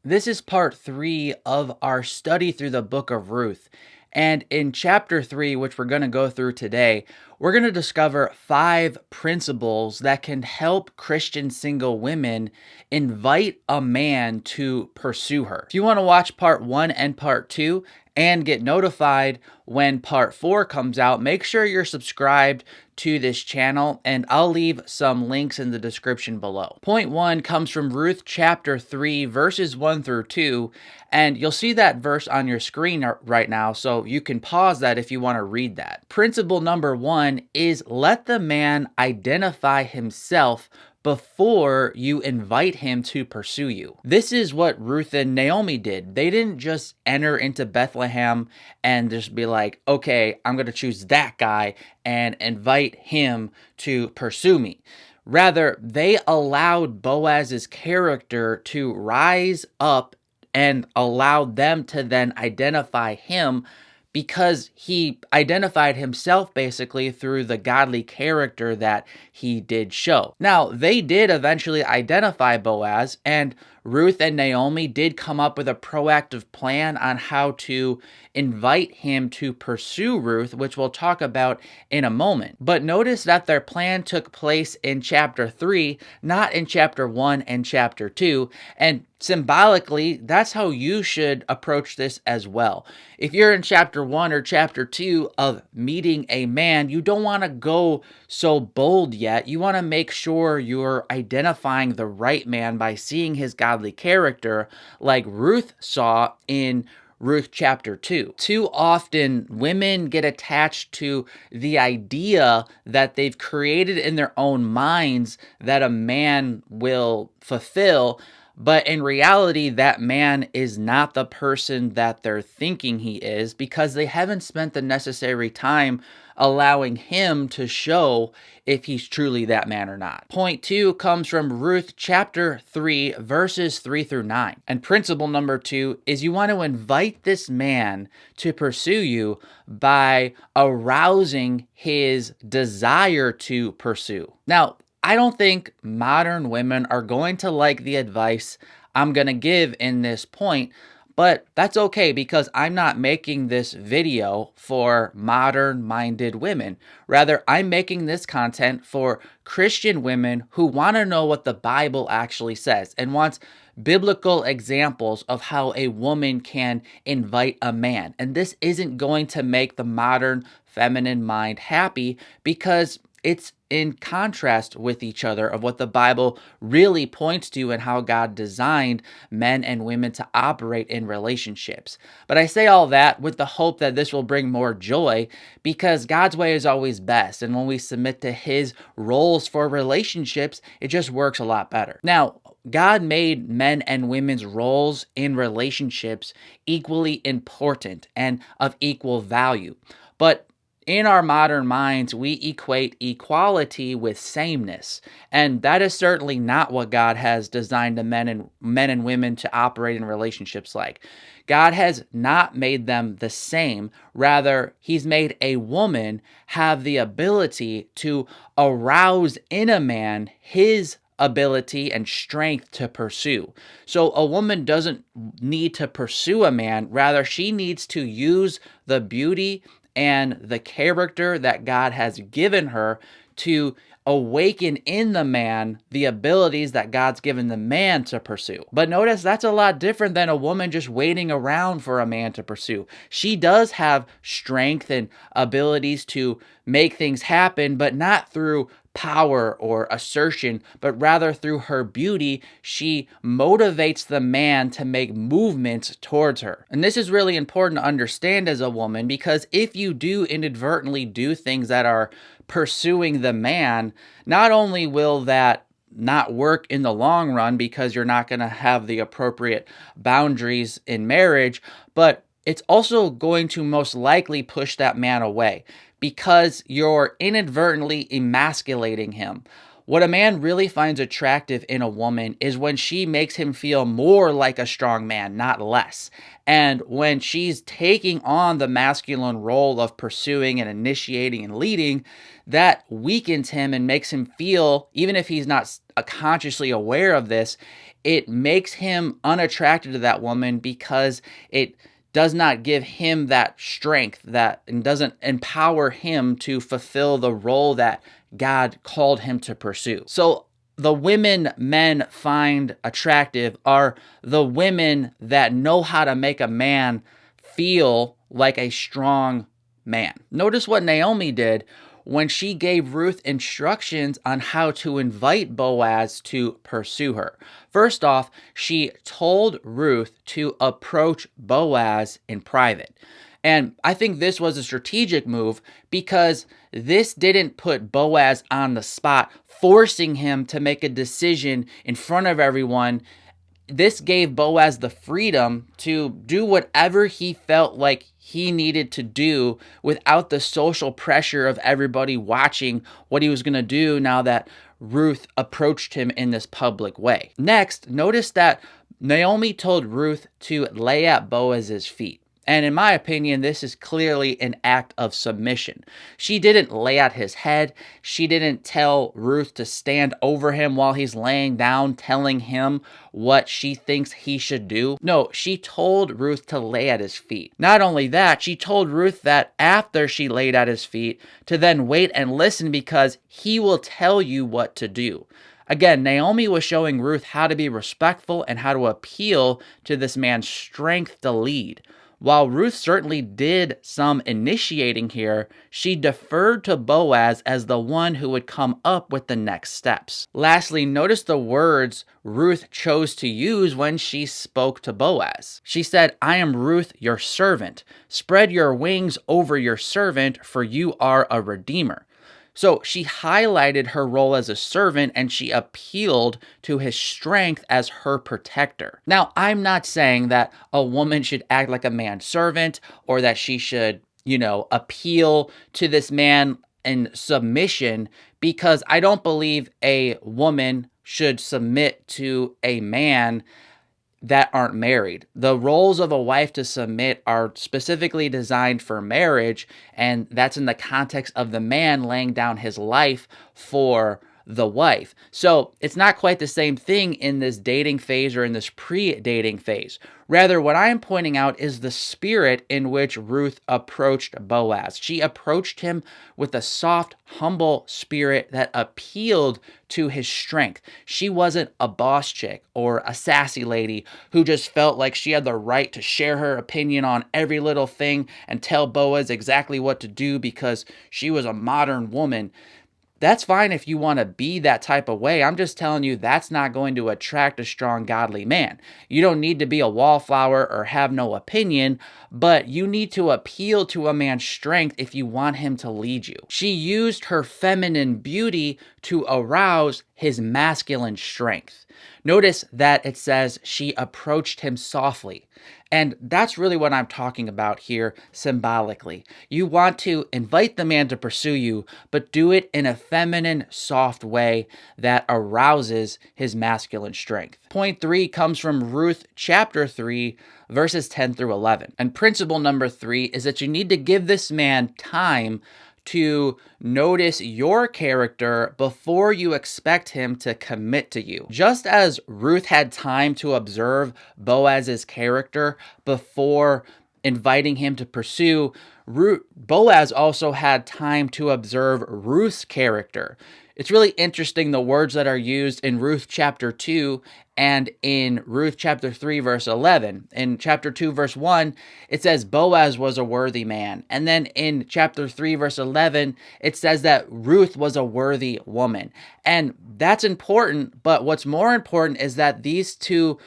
This is part 3 of our study through the book of Ruth. And in chapter 3, which we're going to go through today, we're going to discover 5 principles that can help Christian single women invite a man to pursue her. If you want to watch part 1 and part 2 and get notified when part 4 comes out, make sure you're subscribed to this channel, and I'll leave some links in the description below. Point 1 comes from Ruth chapter 3, verses 1 through 2, and you'll see that verse on your screen right now, so you can pause that if you want to read that. Principle number 1 is let the man identify himself before you invite him to pursue you. This is what Ruth and Naomi did. They didn't just enter into Bethlehem and just be like, okay, I'm going to choose that guy and invite him to pursue me. Rather, they allowed Boaz's character to rise up and allowed them to then identify him, because he identified himself basically through the godly character that he did show. Now, they did eventually identify Boaz, and Ruth and Naomi did come up with a proactive plan on how to invite him to pursue Ruth, which we'll talk about in a moment. But notice that their plan took place in chapter 3, not in chapter 1 and chapter 2, and symbolically, that's how you should approach this as well. If you're in chapter 1 or chapter 2 of meeting a man, you don't want to go so bold yet. You want to make sure you're identifying the right man by seeing his godly character, like Ruth saw in Ruth chapter 2. Too often, women get attached to the idea that they've created in their own minds that a man will fulfill, but in reality, that man is not the person that they're thinking he is, because they haven't spent the necessary time allowing him to show if he's truly that man or not. Point 2 comes from Ruth chapter 3, verses 3 through 9. And principle number 2 is you want to invite this man to pursue you by arousing his desire to pursue. Now, I don't think modern women are going to like the advice I'm going to give in this point, but that's okay, because I'm not making this video for modern-minded women. Rather, I'm making this content for Christian women who want to know what the Bible actually says and wants biblical examples of how a woman can invite a man. And this isn't going to make the modern feminine mind happy, because it's in contrast with each other of what the Bible really points to and how God designed men and women to operate in relationships. But I say all that with the hope that this will bring more joy, because God's way is always best. And when we submit to his roles for relationships, it just works a lot better. Now, God made men and women's roles in relationships equally important and of equal value. But in our modern minds, we equate equality with sameness, and that is certainly not what God has designed the men and women to operate in relationships like. God has not made them the same. Rather, he's made a woman have the ability to arouse in a man his ability and strength to pursue. So a woman doesn't need to pursue a man. Rather, she needs to use the beauty and the character that God has given her to awaken in the man the abilities that God's given the man to pursue. But notice that's a lot different than a woman just waiting around for a man to pursue. She does have strength and abilities to make things happen, but not through power or assertion, but rather through her beauty. She motivates the man to make movements towards her. And this is really important to understand as a woman, because if you do inadvertently do things that are pursuing the man, not only will that not work in the long run because you're not going to have the appropriate boundaries in marriage, but it's also going to most likely push that man away, because you're inadvertently emasculating him. What a man really finds attractive in a woman is when she makes him feel more like a strong man, not less. And when she's taking on the masculine role of pursuing and initiating and leading, that weakens him and makes him feel, even if he's not consciously aware of this, it makes him unattracted to that woman because it does not give him that strength that and doesn't empower him to fulfill the role that God called him to pursue. So the women men find attractive are the women that know how to make a man feel like a strong man. Notice what Naomi did when she gave Ruth instructions on how to invite Boaz to pursue her. First off, she told Ruth to approach Boaz in private. And I think this was a strategic move because this didn't put Boaz on the spot, forcing him to make a decision in front of everyone. This gave Boaz the freedom to do whatever he felt like he needed to do without the social pressure of everybody watching what he was going to do now that Ruth approached him in this public way. Next, notice that Naomi told Ruth to lay at Boaz's feet. And in my opinion, this is clearly an act of submission. She didn't lay at his head. She didn't tell Ruth to stand over him while he's laying down, telling him what she thinks he should do. No, she told Ruth to lay at his feet. Not only that, she told Ruth that after she laid at his feet, to then wait and listen because he will tell you what to do. Again, Naomi was showing Ruth how to be respectful and how to appeal to this man's strength to lead. While Ruth certainly did some initiating here, she deferred to Boaz as the one who would come up with the next steps. Lastly, notice the words Ruth chose to use when she spoke to Boaz. She said, "I am Ruth, your servant. Spread your wings over your servant, for you are a redeemer." So she highlighted her role as a servant and she appealed to his strength as her protector. Now, I'm not saying that a woman should act like a manservant or that she should, appeal to this man in submission, because I don't believe a woman should submit to a man that aren't married. The roles of a wife to submit are specifically designed for marriage, and that's in the context of the man laying down his life for the wife. So it's not quite the same thing in this dating phase or in this pre-dating phase. Rather, what I'm pointing out is the spirit in which Ruth approached Boaz. She approached him with a soft, humble spirit that appealed to his strength. She wasn't a boss chick or a sassy lady who just felt like she had the right to share her opinion on every little thing and tell Boaz exactly what to do because she was a modern woman. That's fine if you want to be that type of way. I'm just telling you that's not going to attract a strong, godly man. You don't need to be a wallflower or have no opinion, but you need to appeal to a man's strength if you want him to lead you. She used her feminine beauty to arouse his masculine strength. Notice that it says she approached him softly. And that's really what I'm talking about here symbolically. You want to invite the man to pursue you, but do it in a feminine, soft way that arouses his masculine strength. Point 3 comes from Ruth chapter 3, verses 10 through 11. And principle number 3 is that you need to give this man time to notice your character before you expect him to commit to you. Just as Ruth had time to observe Boaz's character before inviting him to pursue, Boaz also had time to observe Ruth's character. It's really interesting the words that are used in Ruth chapter 2 and in Ruth chapter 3 verse 11. In chapter 2 verse 1, it says Boaz was a worthy man. And then in chapter 3 verse 11, it says that Ruth was a worthy woman. And that's important, but what's more important is that these two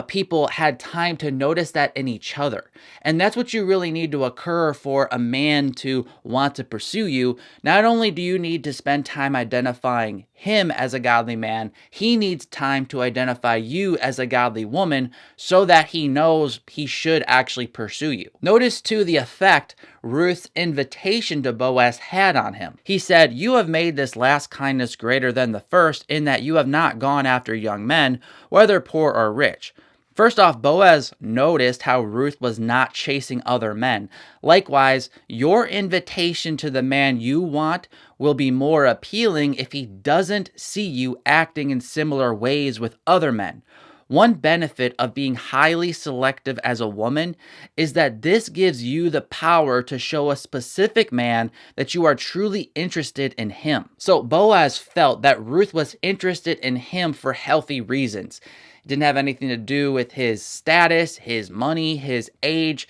people had time to notice that in each other. And that's what you really need to occur for a man to want to pursue you. Not only do you need to spend time identifying him as a godly man, he needs time to identify you as a godly woman so that he knows he should actually pursue you. Notice too the effect Ruth's invitation to Boaz had on him. He said, "You have made this last kindness greater than the first in that you have not gone after young men, whether poor or rich." First off, Boaz noticed how Ruth was not chasing other men. Likewise, your invitation to the man you want will be more appealing if he doesn't see you acting in similar ways with other men. One benefit of being highly selective as a woman is that this gives you the power to show a specific man that you are truly interested in him. So Boaz felt that Ruth was interested in him for healthy reasons. It didn't have anything to do with his status, his money, his age.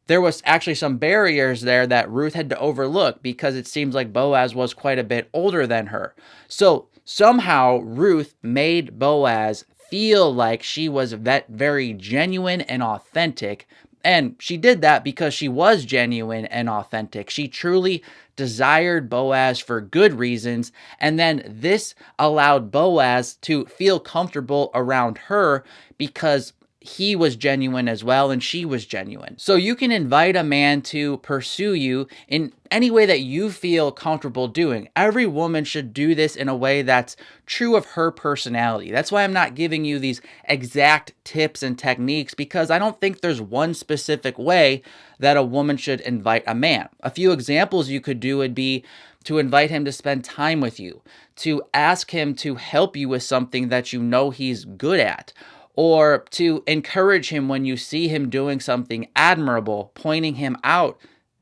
There was actually some barriers there that Ruth had to overlook because it seems like Boaz was quite a bit older than her. So somehow Ruth made Boaz feel like she was very genuine and authentic. And she did that because she was genuine and authentic. She truly desired Boaz for good reasons. And then this allowed Boaz to feel comfortable around her because he was genuine as well and she was genuine. So you can invite a man to pursue you in any way that you feel comfortable doing. Every woman should do this in a way that's true of her personality. That's why I'm not giving you these exact tips and techniques, because I don't think there's one specific way that a woman should invite a man. A few examples you could do would be to invite him to spend time with you, to ask him to help you with something that you know he's good at, or to encourage him when you see him doing something admirable, pointing him out,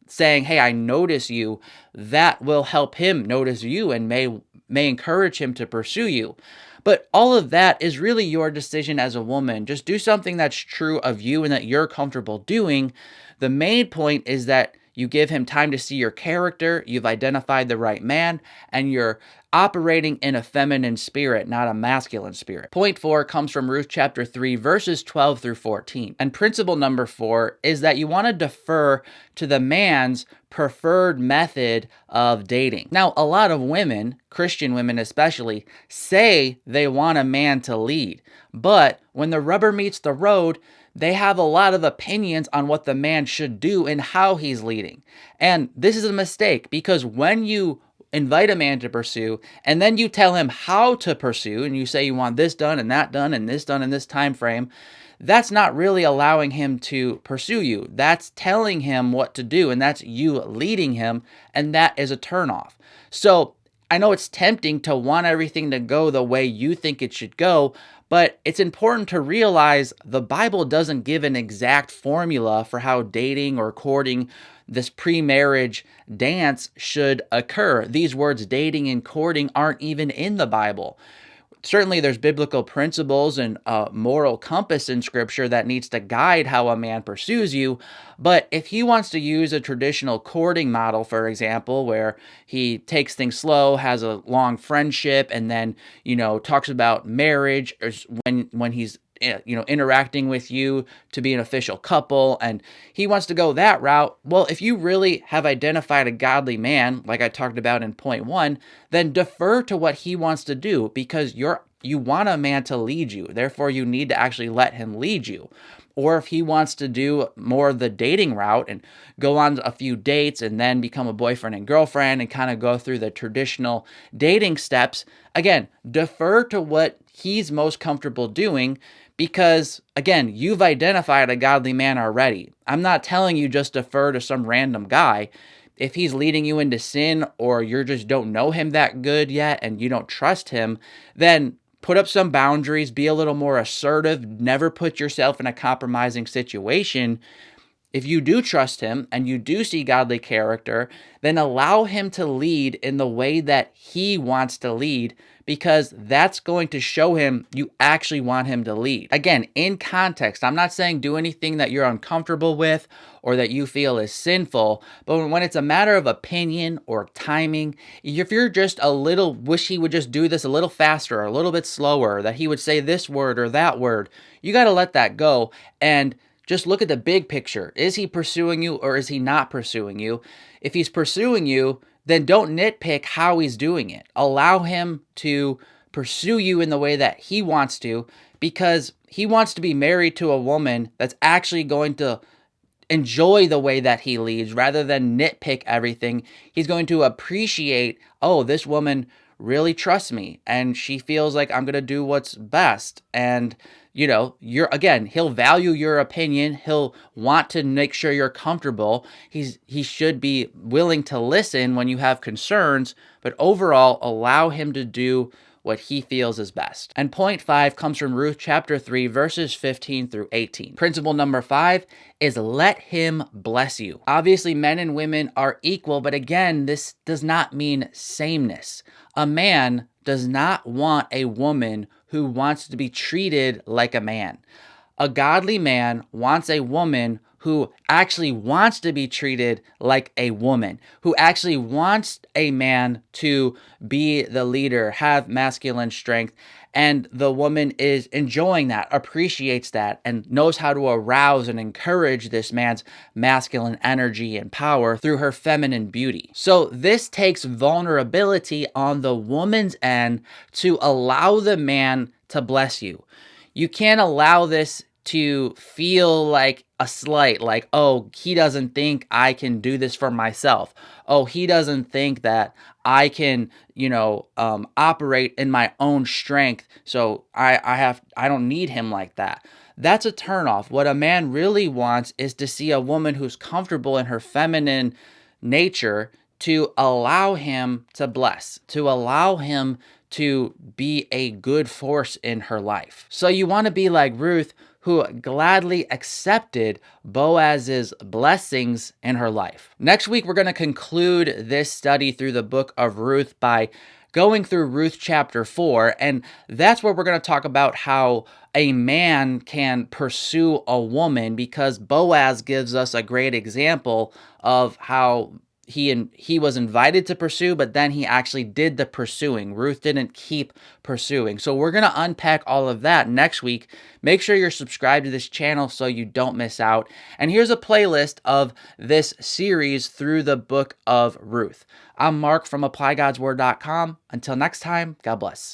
saying, hey, I notice you. That will help him notice you and may encourage him to pursue you. But all of that is really your decision as a woman. Just do something that's true of you and that you're comfortable doing. The main point is that you give him time to see your character, you've identified the right man, and you're operating in a feminine spirit, not a masculine spirit. Point 4 comes from Ruth chapter 3, verses 12 through 14. And principle number 4 is that you want to defer to the man's preferred method of dating. Now, a lot of women, Christian women especially, say they want a man to lead. But when the rubber meets the road, they have a lot of opinions on what the man should do and how he's leading. And this is a mistake, because when you invite a man to pursue and then you tell him how to pursue and you say you want this done and that done and this done in this time frame, that's not really allowing him to pursue you. That's telling him what to do, and that's you leading him, and that is a turnoff. So I know it's tempting to want everything to go the way you think it should go, but it's important to realize the Bible doesn't give an exact formula for how dating or courting, this pre-marriage dance, should occur. These words dating and courting aren't even in the Bible. Certainly there's biblical principles and a moral compass in Scripture that needs to guide how a man pursues you. But if he wants to use a traditional courting model, for example, where he takes things slow, has a long friendship, and then, talks about marriage when he's interacting with you to be an official couple, and he wants to go that route, well, if you really have identified a godly man, like I talked about in point 1, then defer to what he wants to do, because you want a man to lead you. Therefore, you need to actually let him lead you. Or if he wants to do more of the dating route and go on a few dates and then become a boyfriend and girlfriend and kind of go through the traditional dating steps, again, defer to what he's most comfortable doing, because, again, you've identified a godly man already. I'm not telling you just defer to some random guy. If he's leading you into sin, or you just don't know him that good yet and you don't trust him, then put up some boundaries, be a little more assertive, never put yourself in a compromising situation. If you do trust him and you do see godly character, then allow him to lead in the way that he wants to lead, because that's going to show him you actually want him to lead. Again, in context, I'm not saying do anything that you're uncomfortable with or that you feel is sinful, but when it's a matter of opinion or timing, if you're just a little wish he would just do this a little faster or a little bit slower, that he would say this word or that word, you got to let that go and just look at the big picture. Is he pursuing you or is he not pursuing you? If he's pursuing you, then don't nitpick how he's doing it. Allow him to pursue you in the way that he wants to, because he wants to be married to a woman that's actually going to enjoy the way that he leads rather than nitpick everything. He's going to appreciate, oh, this woman really trusts me and she feels like I'm going to do what's best. And, he'll value your opinion. He'll want to make sure you're comfortable. He should be willing to listen when you have concerns, but overall, allow him to do what he feels is best. And point 5 comes from Ruth chapter 3, verses 15 through 18. Principle number 5 is let him bless you. Obviously, men and women are equal, but again, this does not mean sameness. A man does not want a woman who wants to be treated like a man. A godly man wants a woman who actually wants to be treated like a woman, who actually wants a man to be the leader, have masculine strength, and the woman is enjoying that, appreciates that, and knows how to arouse and encourage this man's masculine energy and power through her feminine beauty. So this takes vulnerability on the woman's end to allow the man to bless you. You can't allow this to feel like a slight, like, oh, he doesn't think I can do this for myself. Oh, he doesn't think that I can, operate in my own strength. So I don't need him like that. That's a turnoff. What a man really wants is to see a woman who's comfortable in her feminine nature to allow him to bless, to allow him to be a good force in her life. So you want to be like Ruth, who gladly accepted Boaz's blessings in her life. Next week, we're going to conclude this study through the book of Ruth by going through Ruth chapter 4, and that's where we're going to talk about how a man can pursue a woman, because Boaz gives us a great example of how he was invited to pursue, but then he actually did the pursuing. Ruth didn't keep pursuing. So we're going to unpack all of that next week. Make sure you're subscribed to this channel so you don't miss out. And here's a playlist of this series through the book of Ruth. I'm Mark from ApplyGodsWord.com. Until next time, God bless.